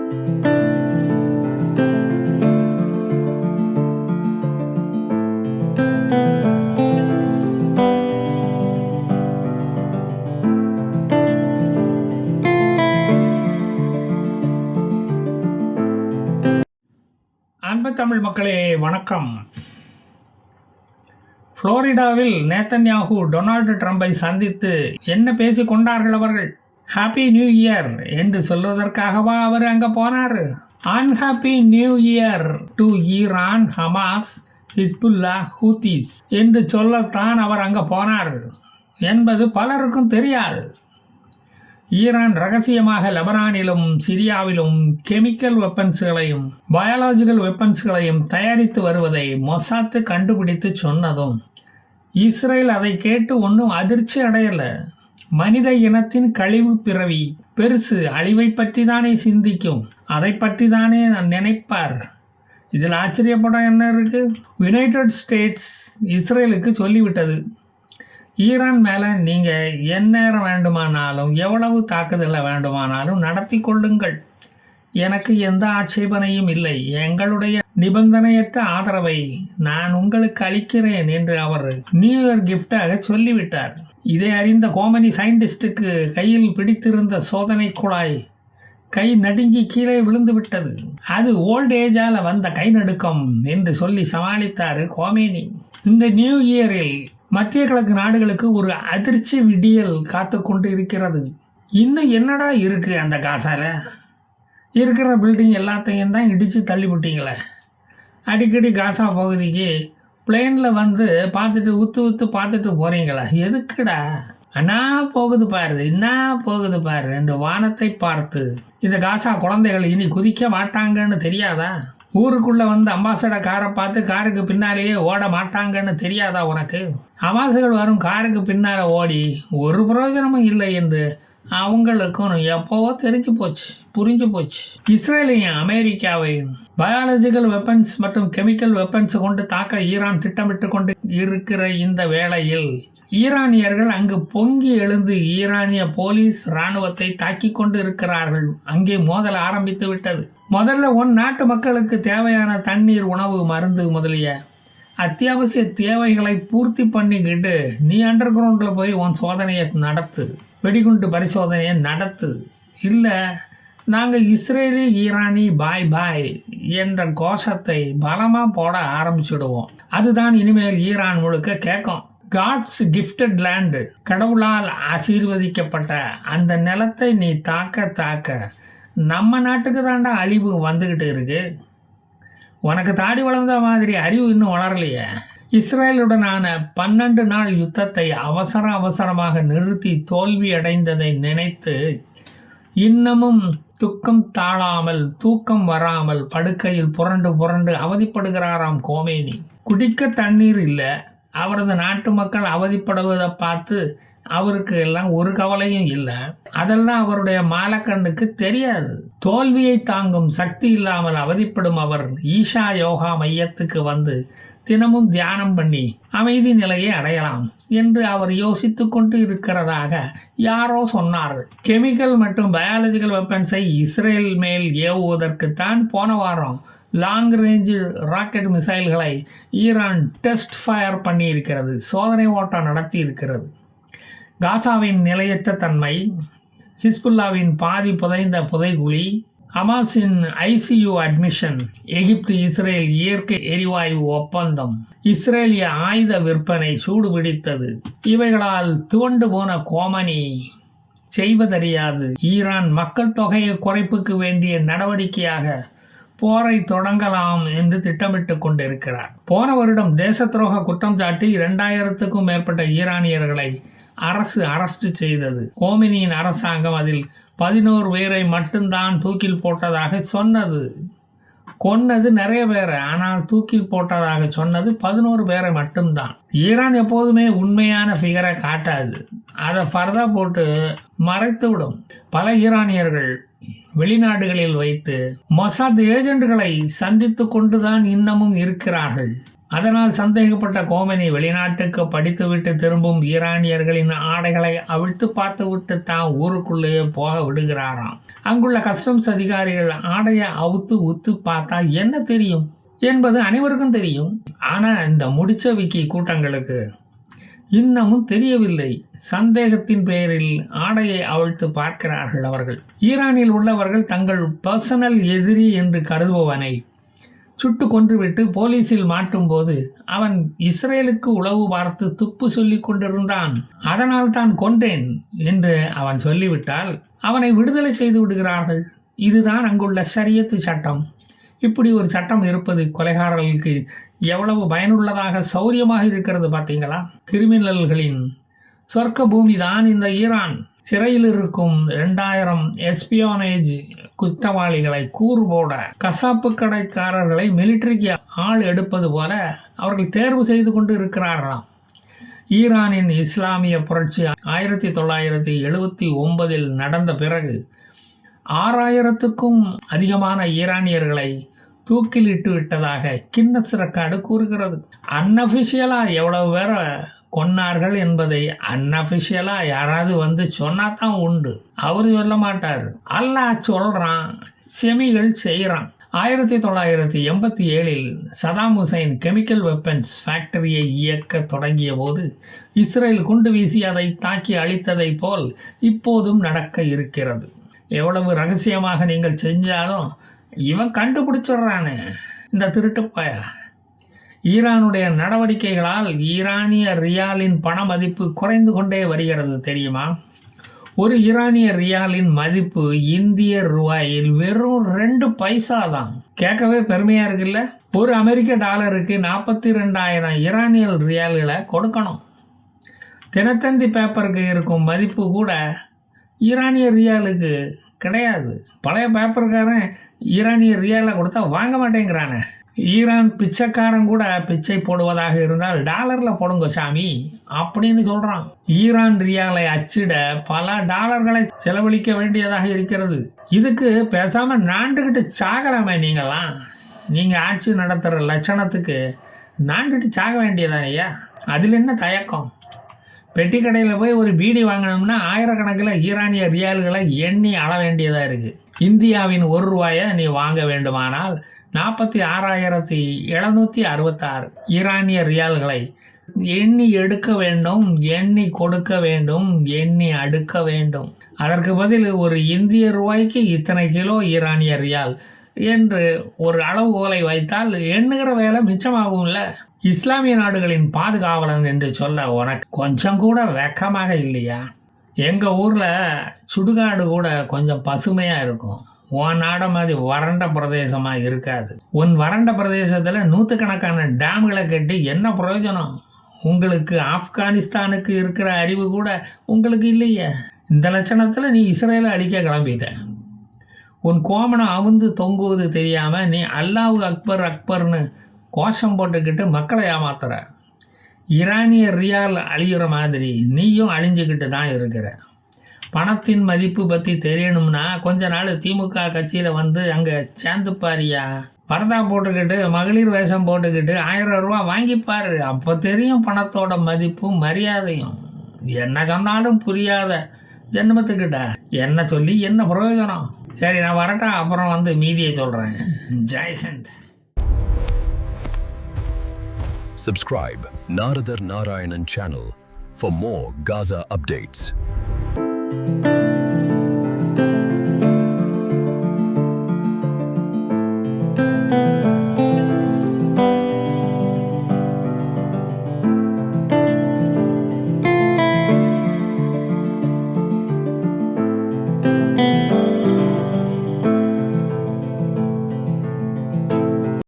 அன்பு தமிழ் மக்களே வணக்கம். புளோரிடாவில் நேத்தன்யாகு டொனால்டு ட்ரம்பை சந்தித்து என்ன பேசிக் கொண்டார்கள் அவர்கள்? ஹாப்பி நியூ இயர் என்று சொல்வதற்காகவா அவர் அங்கே போனார்? Unhappy new year to Iran, Hamas, Hezbollah, Houthis என்று சொல்லத்தான் அவர் அங்கே போனார் என்பது பலருக்கும் தெரியாது. ஈரான் ரகசியமாக லெபனானிலும் சிரியாவிலும் கெமிக்கல் வெப்பன்ஸ்களையும் பயாலஜிக்கல் வெப்பன்ஸ்களையும் தயாரித்து வருவதை மொசாத்து கண்டுபிடித்து சொன்னதும் இஸ்ரேல் அதை கேட்டு ஒன்றும் அதிர்ச்சி அடையலை. மனித இனத்தின் கழிவு பிறவி பெருசு, அழிவை பற்றி தானே சிந்திக்கும், அதை பற்றி தானே நினைப்பார். இதில் ஆச்சரியப்பட என்ன இருக்கு? யுனைடெட் ஸ்டேட்ஸ் இஸ்ரேலுக்கு சொல்லிவிட்டது, ஈரான் மேலே நீங்கள் எந்நேரம் வேண்டுமானாலும் எவ்வளவு தாக்குதலை வேண்டுமானாலும் நடத்தி கொள்ளுங்கள், எனக்கு எந்த ஆட்சேபனையும் இல்லை, எங்களுடைய நிபந்தனையற்ற ஆதரவை நான் உங்களுக்கு அளிக்கிறேன் என்று அவர் நியூ இயர் கிஃப்டாக சொல்லிவிட்டார். இதை அறிந்த கோமனி சயின்டிஸ்டுக்கு கையில் பிடித்திருந்த சோதனை குழாய் கை நடுங்கி கீழே விழுந்து விட்டது. அது ஓல்ட் ஏஜால் வந்த கை நடுக்கம் என்று சொல்லி சமாளித்தார் கோமேனி. இந்த நியூ இயரில் மத்திய கிழக்கு நாடுகளுக்கு ஒரு அதிர்ச்சி விடியல் காத்து கொண்டு இருக்கிறது. இன்னும் என்னடா இருக்கு அந்த காசால? இருக்கிற பில்டிங் எல்லாத்தையும் தான் இடித்து தள்ளிவிட்டீங்களே. அடிக்கடி காசா பகுதிக்கு பிளேனில் வந்து பார்த்துட்டு ஊற்று பார்த்துட்டு போகிறீங்களா? எதுக்குடா? அண்ணா போகுது பாரு, என்ன போகுது பாரு என்று வானத்தை பார்த்து இந்த காசா குழந்தைகள் இனி குதிக்க மாட்டாங்கன்னு தெரியாதா? ஊருக்குள்ளே வந்து அம்பாசடர் காரை பார்த்து காருக்கு பின்னாலேயே ஓட மாட்டாங்கன்னு தெரியாதா உனக்கு? அம்பாசடர் வரும் காருக்கு பின்னால் ஓடி ஒரு பிரயோஜனமும் இல்லை என்று அவங்களுக்கும் எப்போவோ புரிஞ்சு போச்சு. இஸ்ரேலையும் அமெரிக்காவையும் பயாலஜிக்கல் வெப்பன்ஸ் மற்றும் கெமிக்கல் வெப்பன்ஸ் கொண்டு தாக்க ஈரான் திட்டமிட்டு கொண்டு இருக்கிற இந்த வேளையில் ஈரானியர்கள் அங்கு பொங்கி எழுந்து ஈரானிய போலீஸ் இராணுவத்தை தாக்கி கொண்டு இருக்கிறார்கள். அங்கே மோதல் ஆரம்பித்து விட்டது. முதல்ல நாட்டு மக்களுக்கு தேவையான தண்ணீர், உணவு, மருந்து முதலிய அத்தியாவசிய தேவைகளை பூர்த்தி பண்ணிக்கிட்டு நீ அண்டர் கிரவுண்டில் போய் உன் சோதனையை நடத்து, வெடிகுண்டு பரிசோதனையை நடத்து. இல்லை, நாங்கள் இஸ்ரேலி ஈரானி பாய் பாய் என்ற கோஷத்தை பலமாக போட ஆரம்பிச்சுடுவோம். அதுதான் இனிமேல் ஈரான் முழுக்க கேட்கும். காட்ஸ் கிஃப்டட் லேண்டு, கடவுளால் ஆசீர்வதிக்கப்பட்ட அந்த நிலத்தை நீ தாக்க நம்ம நாட்டுக்கு தாண்டா அழிவு வந்துக்கிட்டு இருக்கு. உனக்கு தாடி வளர்ந்த மாதிரி அறிவு இன்னும் வளரலையே. இஸ்ரேலுடனான 12 நாள் யுத்தத்தை அவசரமாக நிறுத்தி தோல்வி அடைந்ததை நினைத்து இன்னமும் துக்கம் தாழாமல் தூக்கம் வராமல் படுக்கையில் புரண்டு அவதிப்படுகிறாராம் கோமேனி. குடிக்க தண்ணீர் இல்லை. அவரது நாட்டு மக்கள் அவதிப்படுவதை பார்த்து அவருக்கு எல்லாம் ஒரு கவலையும் இல்லை. அதெல்லாம் அவருடைய மாலக்கண்ணுக்கு தெரியாது. தோல்வியை தாங்கும் சக்தி இல்லாமல் அவதிப்படும் அவர் ஈஷா யோகா மையத்துக்கு வந்து தினமும் தியானம் பண்ணி அமைதி நிலையை அடையலாம் என்று அவர் யோசித்து கொண்டு இருக்கிறதாக யாரோ சொன்னார்கள். கெமிக்கல் மற்றும் பயாலஜிக்கல் வெப்பன்ஸை இஸ்ரேல் மேல் ஏவுவதற்குத்தான் போன வாரம் லாங் ரேஞ்சு ராக்கெட் மிசைல்களை ஈரான் டெஸ்ட் ஃபயர் பண்ணியிருக்கிறது, சோதனை ஓட்டம் நடத்தி இருக்கிறது. காசாவின் நிலையற்ற தன்மை, ஹிஸ்புல்லாவின் பாதி புதைந்த புதைகுழி, ஹமாஸின் ஐசியு அட்மிஷன், எகிப்து இஸ்ரேல் இயற்கை எரிவாயு ஒப்பந்தம், இஸ்ரேலிய ஆயுத விற்பனை சூடு பிடித்தது. இவைகளால் துவண்டு போன கோமனி செய்வதறியாது ஈரான் மக்கள் தொகையை குறைப்புக்கு வேண்டிய நடவடிக்கையாக போரை தொடங்கலாம் என்று திட்டமிட்டு கொண்டிருக்கிறார். போன வருடம் தேச துரோக குற்றம் சாட்டி 2000க்கும் மேற்பட்ட ஈரானியர்களை அரசு அரெஸ்ட் செய்தது. கோமினியின் அரசாங்கம் அதில் 11 பேரை மட்டும்தான் தூக்கில் போட்டதாக சொன்னது. கொன்னது நிறைய பேரை, ஆனால் தூக்கில் போட்டதாக சொன்னது 11 பேரை மட்டும்தான். ஈரான் எப்போதுமே உண்மையான ஃபிகரை காட்டாது, அதை ஃபர்தா போட்டு மறைத்து விடும். பல ஈரானியர்கள் வெளிநாடுகளில் வைத்து மொசாத் ஏஜென்ட்களை சந்தித்து கொண்டுதான் இன்னமும் இருக்கிறார்கள். அதனால் சந்தேகப்பட்ட கோமெனி வெளிநாட்டுக்கு படித்துவிட்டு திரும்பும் ஈரானியர்களின் ஆடைகளை அவிழ்த்து பார்த்துவிட்டு தான் ஊருக்குள்ளேயே போக விடுகிறாராம். அங்குள்ள கஸ்டம்ஸ் அதிகாரிகள் ஆடையை அவுத்து உத்து பார்த்தா என்ன தெரியும் என்பது அனைவருக்கும் தெரியும். ஆனால் இந்த முடிச்சவிக்கி கூட்டங்களுக்கு இன்னமும் தெரியவில்லை. சந்தேகத்தின் பெயரில் ஆடையை அவிழ்த்து பார்க்கிறார்கள் அவர்கள். ஈரானில் உள்ளவர்கள் தங்கள் பர்சனல் எதிரி என்று கருதுபவனை சுட்டு கொன்றுவிட்டு போலீஸில் மாட்டும் போது அவன் இஸ்ரேலுக்கு உளவு பார்த்து துப்பு சொல்லி கொண்டிருந்தான், அதனால் தான் கொன்றேன் என்று அவன் சொல்லிவிட்டால் அவனை விடுதலை செய்து விடுகிறார்கள். இதுதான் அங்குள்ள ஷரியத்து சட்டம். இப்படி ஒரு சட்டம் இருப்பது கொலைகாரர்களுக்கு எவ்வளவு பயனுள்ளதாக சௌரியமாக இருக்கிறது பார்த்தீங்களா? கிரிமினல்களின் சொர்க்க பூமி தான் இந்த ஈரான். சிறையில் இருக்கும் 2000 எஸ்பியோனேஜ் குற்றவாளிகளை கூறு போட கசாப்பு கடைக்காரர்களை மிலிட்டரிக்கு ஆள் எடுப்பது போல அவர்கள் தேர்வு செய்து கொண்டு இருக்கிறார்களாம். ஈரானின் இஸ்லாமிய புரட்சி 1979 நடந்த பிறகு 6000க்கும் அதிகமான ஈரானியர்களை தூக்கிலிட்டு விட்டதாக கின்னஸ் ரெக்கார்டு கூறுகிறது. அன்அஃபிஷியலாக எவ்வளவு பேரை கொன்னார்கள் என்பதை அன்அஃபிஷியலாக யாராவது வந்து சொன்னாதான் உண்டு. அவர் சொல்ல மாட்டார். அல்லாஹ் சொல்கிறான், செமிகள் செய்கிறான். 1987 சதாம் ஹுசைன் கெமிக்கல் வெப்பன்ஸ் ஃபேக்டரியை இயக்க தொடங்கிய போது இஸ்ரேல் குண்டு வீசி அதை தாக்கி அழித்ததை போல் இப்போதும் நடக்க இருக்கிறது. எவ்வளவு ரகசியமாக நீங்கள் செஞ்சாலும் இவன் கண்டுபிடிச்சிடுறானே இந்த திருட்டுப்பய. ஈரானுடைய நடவடிக்கைகளால் ஈரானிய ரியாலின் பண மதிப்பு குறைந்து கொண்டே வருகிறது தெரியுமா? ஒரு ஈரானிய ரியாலின் மதிப்பு இந்திய ரூபாயில் வெறும் 2 பைசா தான். கேட்கவே பெருமையா இருக்குல்ல? ஒரு அமெரிக்க டாலருக்கு 42,000 ஈரானிய ரியால்களை கொடுக்கணும். தினத்தந்தி பேப்பருக்கு இருக்கும் மதிப்பு கூட ஈரானிய ரியாலுக்கு கிடையாது. பழைய பேப்பருக்காரன் ஈரானிய ரியாலை கொடுத்தா வாங்க மாட்டேங்கிறானே. ஈரான் பிச்சைக்காரன் கூட பிச்சை போடுவதாக இருந்தால் டாலரில் போடுங்க சாமி அப்படின்னு சொல்கிறான். ஈரான் ரியாலை அச்சிட பல டாலர்களை செலவழிக்க வேண்டியதாக இருக்கிறது. இதுக்கு பேசாமல் நாண்டுக்கிட்டு சாகலாமே நீங்களாம். நீங்கள் ஆட்சி நடத்துகிற லட்சணத்துக்கு நாண்டுட்டு சாக வேண்டியதானையா? அதில் என்ன தயக்கம்? பெட்டி கடையில் போய் ஒரு பீடி வாங்கினோம்னா ஆயிரக்கணக்கில் ஈரானிய ரியால்களை எண்ணி அள வேண்டியதாக இருக்குது. இந்தியாவின் 1 ரூபாயை நீ வாங்க வேண்டுமானால் 46,766 ஈரானிய ரியால்களை எண்ணி எடுக்க வேண்டும், எண்ணி கொடுக்க வேண்டும், எண்ணி அடுக்க வேண்டும். அதற்கு பதில் ஒரு இந்திய ரூபாய்க்கு இத்தனை கிலோ ஈரானிய ரியால் என்று ஒரு அளவுகோலை வைத்தால் எண்ணுகிற வேலை மிச்சமாகும்ல. இஸ்லாமிய நாடுகளின் பாதுகாவலன் என்று சொல்ல உனக்கு கொஞ்சம் கூட வெக்கமாக இல்லையா? எங்கள் ஊரில் சுடுகாடு கூட கொஞ்சம் பசுமையாக இருக்கும். உன் நாட மாதிரி வறண்ட பிரதேசமாக இருக்காது. உன் வறண்ட பிரதேசத்தில் 100கணக்கான டேம்களை கட்டி என்ன பிரயோஜனம்? உங்களுக்கு ஆப்கானிஸ்தானுக்கு இருக்கிற அறிவு கூட உங்களுக்கு இல்லையே. இந்த லட்சணத்தில் நீ இஸ்ரேலை அழிக்க கிளம்பிட்ட. உன் கோமணம் அவுந்து தொங்குவது தெரியாமல் நீ அல்லாஹ் அக்பர் அக்பர்னு கோஷம் போட்டுக்கிட்டு மக்களை ஏமாத்துற. ஈரானிய ரியால் அழிகிற மாதிரி நீயும் அழிஞ்சுக்கிட்டு தான் இருக்கிற. பணத்தின் மதிப்பு பற்றி தெரியணும்னா கொஞ்ச நாள் திமுக கட்சியில் வந்து அங்கே சேர்ந்து பாரியா. பரதா போட்டுக்கிட்டு மகளிர் வேஷம் போட்டுக்கிட்டு 1000 ரூபா வாங்கிப்பாரு. அப்போ தெரியும் பணத்தோட மதிப்பும் மரியாதையும். என்ன சொன்னாலும் புரியாத ஜென்மத்துக்கிட்ட என்ன சொல்லி என்ன பிரயோஜனம்? சரி, நான் வரட்டா, அப்புறம் வந்து மீதியை சொல்கிறேன். ஜெய்ஹிந்த். Subscribe Naradar Narayanan channel for more Gaza updates.